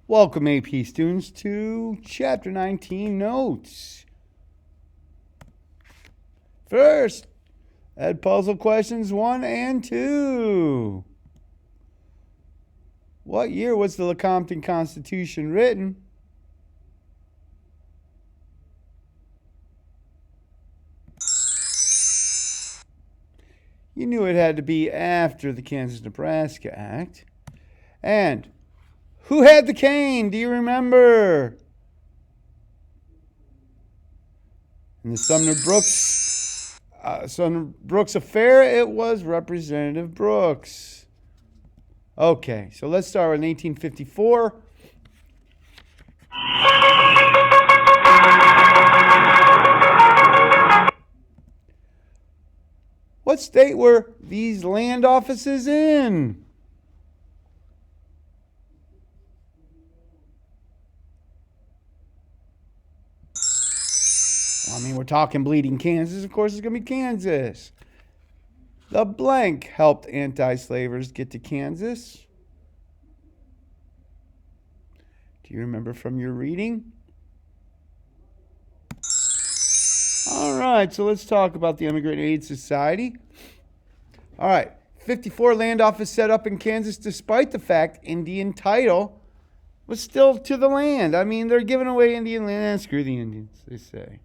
Welcome, AP students, to Chapter 19 Notes. First, Ed Puzzle Questions 1 and 2. What year was the Lecompton Constitution written? You knew it had to be after the Kansas-Nebraska Act. And who had the cane? Do you remember? In the Sumner-Brooks affair, it was Representative Brooks. Okay, so let's start with 1854. What state were these land offices in? I mean, we're talking bleeding Kansas. Of course, it's going to be Kansas. The blank helped anti-slavers get to Kansas. Do you remember from your reading? All right, so let's talk about the Immigrant Aid Society. All right, 54 land office set up in Kansas despite the fact Indian title was still to the land. I mean, they're giving away Indian land. Screw the Indians, they say.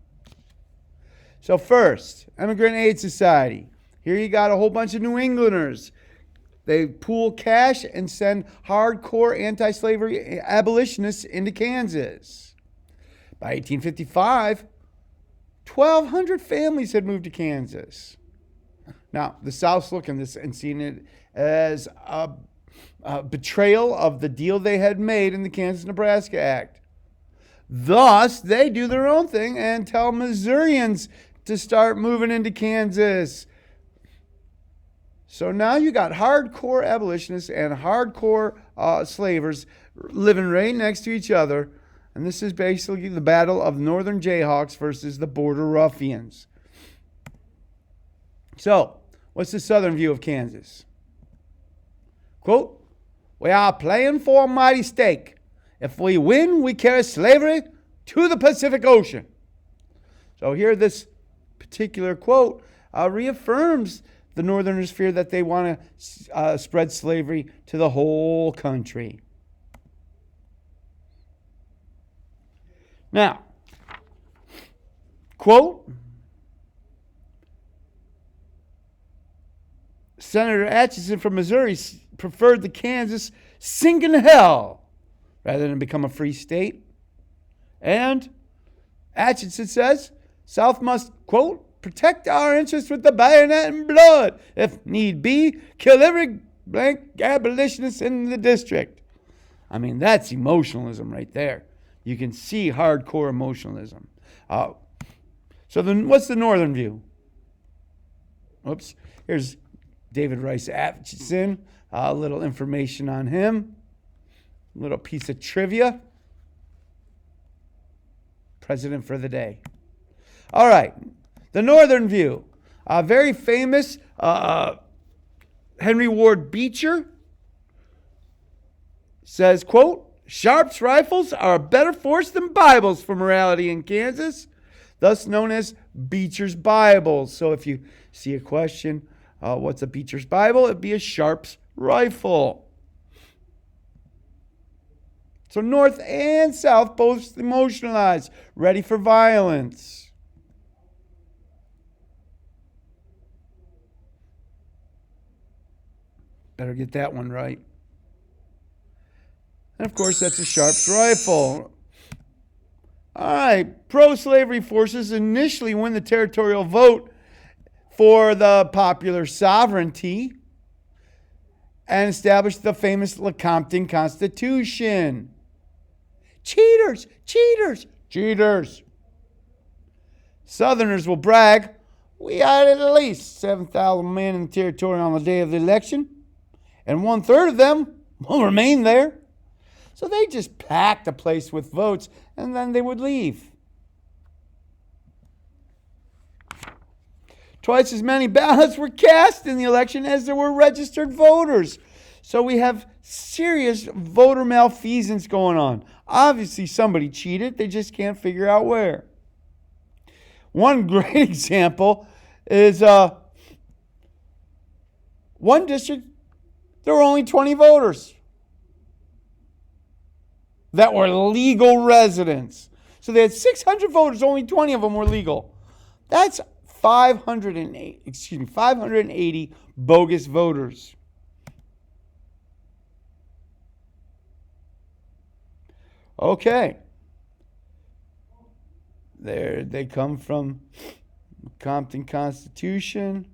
So first, Immigrant Aid Society. Here you got a whole bunch of New Englanders. They pool cash and send hardcore anti-slavery abolitionists into Kansas. By 1855, 1,200 families had moved to Kansas. Now, the South's looking at this and seeing it as a betrayal of the deal they had made in the Kansas-Nebraska Act. Thus, they do their own thing and tell Missourians to start moving into Kansas. So now you got hardcore abolitionists and hardcore slavers living right next to each other. And this is basically the battle of Northern Jayhawks versus the Border Ruffians. So, what's the Southern view of Kansas? Quote, "We are playing for a mighty stake. If we win, we carry slavery to the Pacific Ocean." So here this particular quote reaffirms the Northerners' fear that they want to spread slavery to the whole country. Now, quote, Senator Atchison from Missouri preferred the Kansas sink in hell rather than become a free state. And Atchison says, South must, quote, "protect our interests with the bayonet and blood. If need be, kill every blank abolitionist in the district." I mean, that's emotionalism right there. You can see hardcore emotionalism. So then what's the Northern view? Oops. Here's David Rice Atchison. A little information on him. A little piece of trivia. President for the day. All right. The Northern view. A very famous Henry Ward Beecher says, quote, "Sharps rifles are a better force than Bibles for morality in Kansas," thus known as Beecher's Bible. So if you see a question, what's a Beecher's Bible? It'd be a Sharps rifle. So North and South both emotionalized, ready for violence. Better get that one right. And of course, that's a Sharps rifle. All right, pro-slavery forces initially win the territorial vote for the popular sovereignty and establish the famous Lecompton Constitution. Cheaters, cheaters, cheaters. Southerners will brag, "We had at least 7,000 men in the territory on the day of the election, and 1/3 of them will remain there." So they just packed the place with votes, and then they would leave. Twice as many ballots were cast in the election as there were registered voters. So we have serious voter malfeasance going on. Obviously, somebody cheated. They just can't figure out where. One great example is one district, there were only 20 voters that were legal residents. So they had 600 voters, only 20 of them were legal. That's 580 bogus voters. Okay. There they come from Compton Constitution.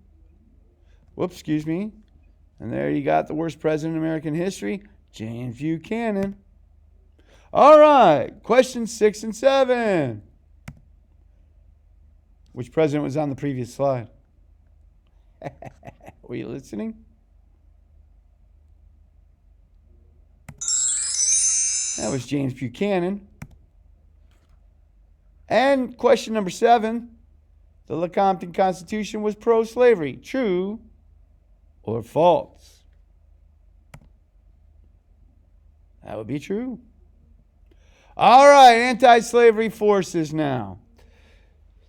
Whoops, excuse me. And there you got the worst president in American history, James Buchanan. All right, questions 6 and 7. Which president was on the previous slide? Were you listening? That was James Buchanan. And question number 7. The Lecompton Constitution was pro-slavery. True or false? That would be true. All right, anti-slavery forces now.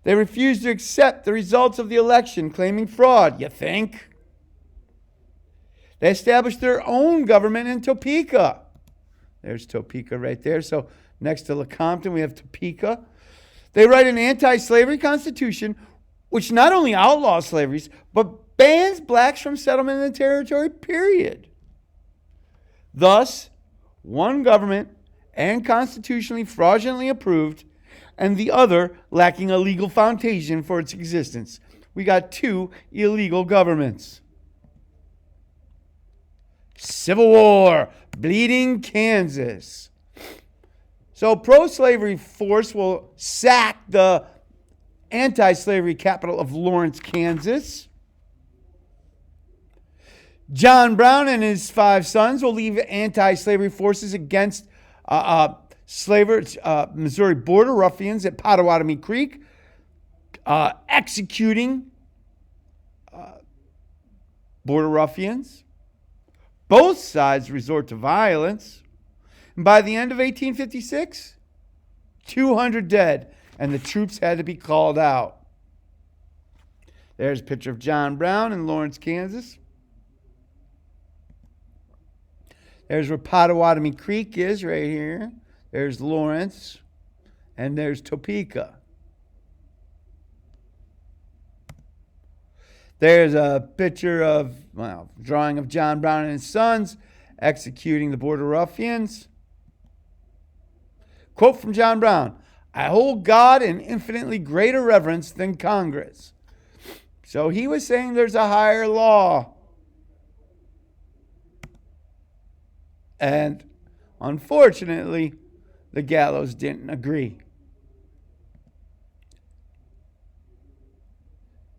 They refused to accept the results of the election, claiming fraud. You think? They established their own government in Topeka. There's Topeka right there. So next to Lecompton, we have Topeka. They write an anti-slavery constitution, which not only outlaws slavery, but bans blacks from settlement in the territory, period. Thus, one government and constitutionally fraudulently approved, and the other lacking a legal foundation for its existence. We got two illegal governments. Civil War, bleeding Kansas. So pro-slavery force will sack the anti-slavery capital of Lawrence, Kansas. John Brown and his 5 sons will lead anti-slavery forces against Missouri border ruffians at Pottawatomie Creek, executing border ruffians. Both sides resort to violence. And by the end of 1856, 200 dead, and the troops had to be called out. There's a picture of John Brown in Lawrence, Kansas. There's where Pottawatomie Creek is right here. There's Lawrence, and there's Topeka. There's a picture of, drawing of John Brown and his sons executing the border ruffians. Quote from John Brown: "I hold God in infinitely greater reverence than Congress." So he was saying there's a higher law. And unfortunately, the gallows didn't agree.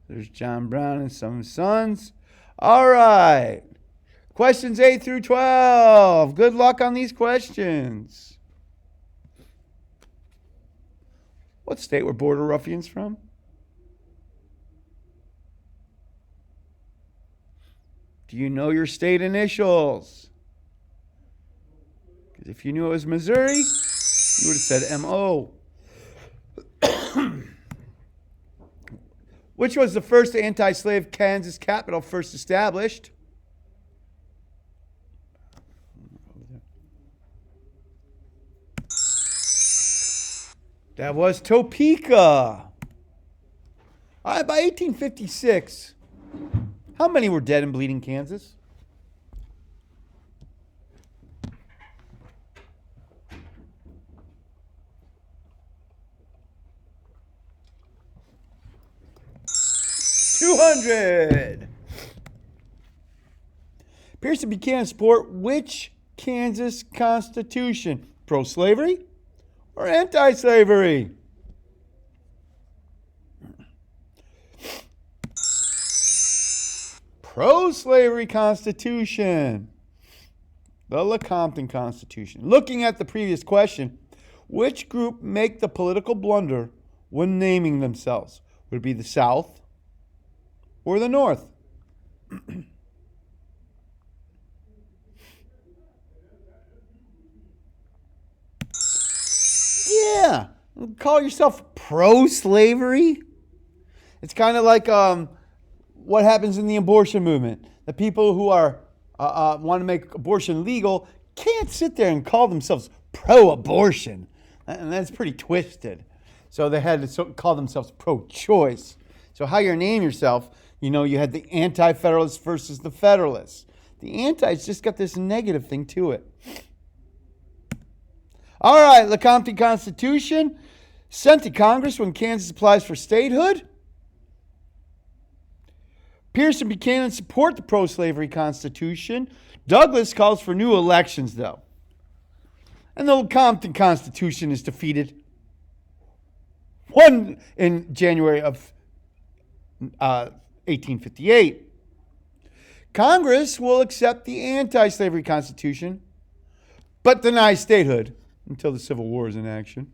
There's John Brown and some sons. All right. Questions 8 through 12. Good luck on these questions. What state were border ruffians from? Do you know your state initials? Because if you knew it was Missouri, you would have said M.O. Which was the first anti-slave Kansas capital first established? That was Topeka. All right, by 1856, how many were dead in bleeding Kansas? $200. Pearson Buchanan support which Kansas Constitution? Pro-slavery or anti-slavery? Pro-slavery Constitution. The Lecompton Constitution. Looking at the previous question, which group make the political blunder when naming themselves? Would it be the South or the North? Yeah. Call yourself pro-slavery? It's kind of like what happens in the abortion movement. The people who are want to make abortion legal can't sit there and call themselves pro-abortion. And that's pretty twisted. So they had to call themselves pro-choice. So how you name yourself, you had the anti-federalists versus the federalists. The anti's just got this negative thing to it. All right, Lecompton Constitution, sent to Congress when Kansas applies for statehood. Pierce and Buchanan support the pro-slavery Constitution. Douglas calls for new elections, though. And the Lecompton Constitution is defeated in January of 1858. Congress will accept the anti-slavery Constitution, but deny statehood until the Civil War is in action.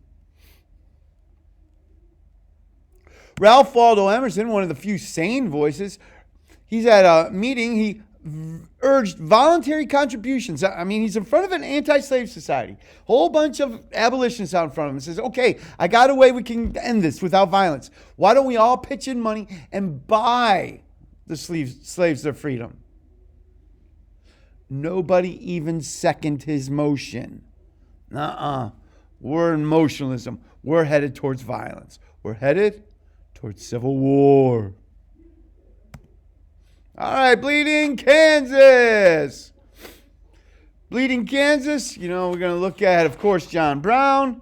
Ralph Waldo Emerson, one of the few sane voices, he's at a meeting. He urged voluntary contributions. I mean, he's in front of an anti-slave society. Whole bunch of abolitionists out in front of him. He says, okay, I got a way we can end this without violence. Why don't we all pitch in money and buy the slaves their freedom? Nobody even seconded his motion. We're in emotionalism. We're headed towards violence. We're headed towards civil war. All right, Bleeding Kansas. Bleeding Kansas, we're going to look at, of course, John Brown.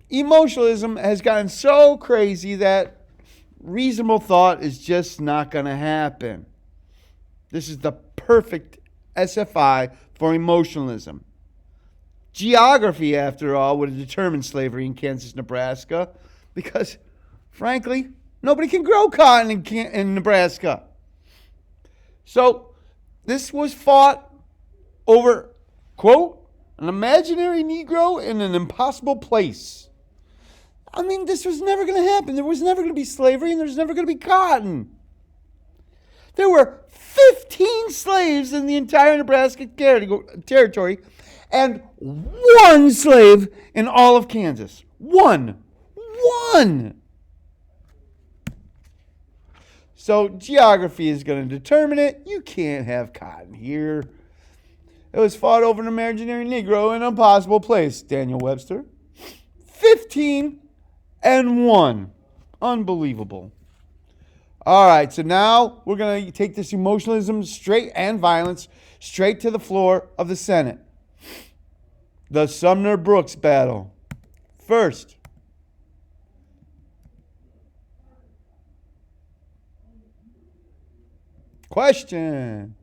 Emotionalism has gotten so crazy that reasonable thought is just not going to happen. This is the perfect SFI for emotionalism. Geography, after all, would have determined slavery in Kansas, Nebraska, because, frankly, nobody can grow cotton in Nebraska. So this was fought over, quote, an imaginary Negro in an impossible place. I mean, this was never going to happen. There was never going to be slavery, and there's never going to be cotton. There were 15 slaves in the entire Nebraska territory and one slave in all of Kansas. One. So geography is going to determine it. You can't have cotton here. It was fought over an imaginary Negro in an impossible place, Daniel Webster. 15 and 1. Unbelievable. All right, so now we're going to take this emotionalism and violence straight to the floor of the Senate. The Sumner-Brooks battle. First, question.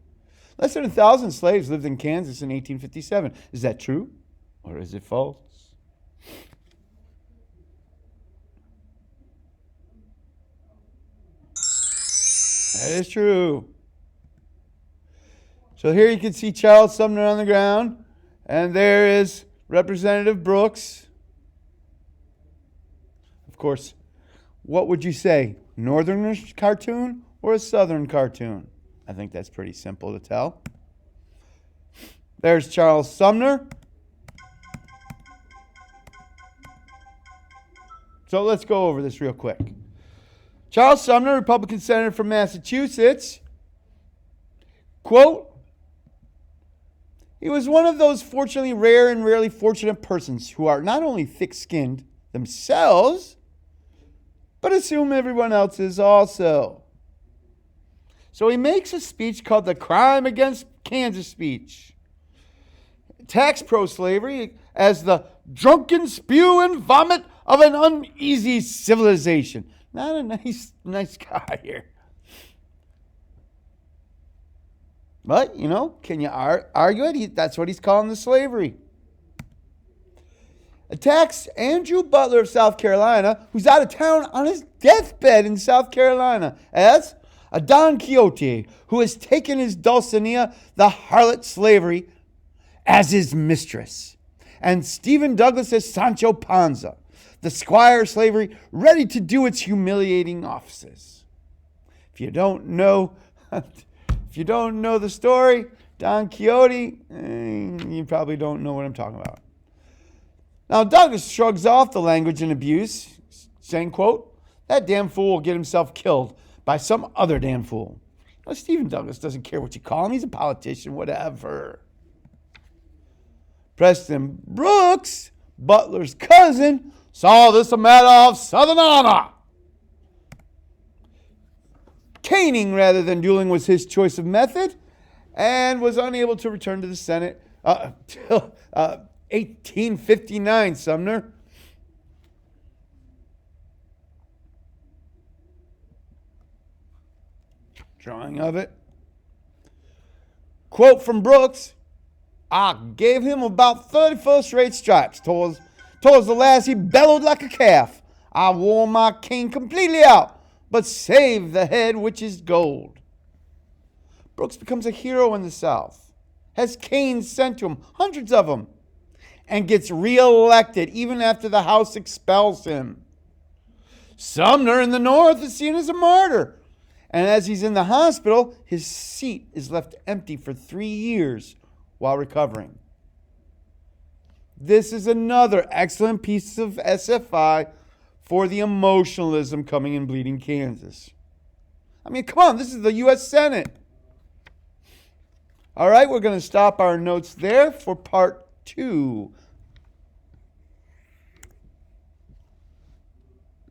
Less than 1,000 slaves lived in Kansas in 1857. Is that true or is it false? That is true. So here you can see Charles Sumner on the ground, and there is Representative Brooks. Of course, what would you say? Northern cartoon or a Southern cartoon? I think that's pretty simple to tell. There's Charles Sumner. So let's go over this real quick. Charles Sumner, Republican senator from Massachusetts, quote, he was one of those fortunately rare and rarely fortunate persons who are not only thick-skinned themselves, but assume everyone else is also. So he makes a speech called the Crime Against Kansas speech. Attacks pro-slavery as the drunken spew and vomit of an uneasy civilization. Not a nice guy here. But, can you argue it? That's what he's calling the slavery. Attacks Andrew Butler of South Carolina, who's out of town on his deathbed in South Carolina, as a Don Quixote who has taken his Dulcinea, the harlot slavery, as his mistress. And Stephen Douglas as Sancho Panza, the squire slavery, ready to do its humiliating offices. If you don't know the story, Don Quixote, you probably don't know what I'm talking about. Now, Douglas shrugs off the language and abuse, saying, quote, that damn fool will get himself killed by some other damn fool. Now, Stephen Douglas doesn't care what you call him. He's a politician, whatever. Preston Brooks, Butler's cousin, saw this a matter of Southern honor. Caning rather than dueling was his choice of method, and was unable to return to the Senate until 1859, Sumner. Drawing of it. Quote from Brooks, I gave him about 30 first-rate stripes. Towards the last, he bellowed like a calf. I wore my cane completely out, but saved the head, which is gold. Brooks becomes a hero in the South, has canes sent to him, hundreds of them, and gets reelected even after the House expels him. Sumner in the North is seen as a martyr, and as he's in the hospital, his seat is left empty for 3 years while recovering. This is another excellent piece of SFI for the emotionalism coming in Bleeding Kansas. I mean, come on, this is the U.S. Senate. All right, we're going to stop our notes there for part 2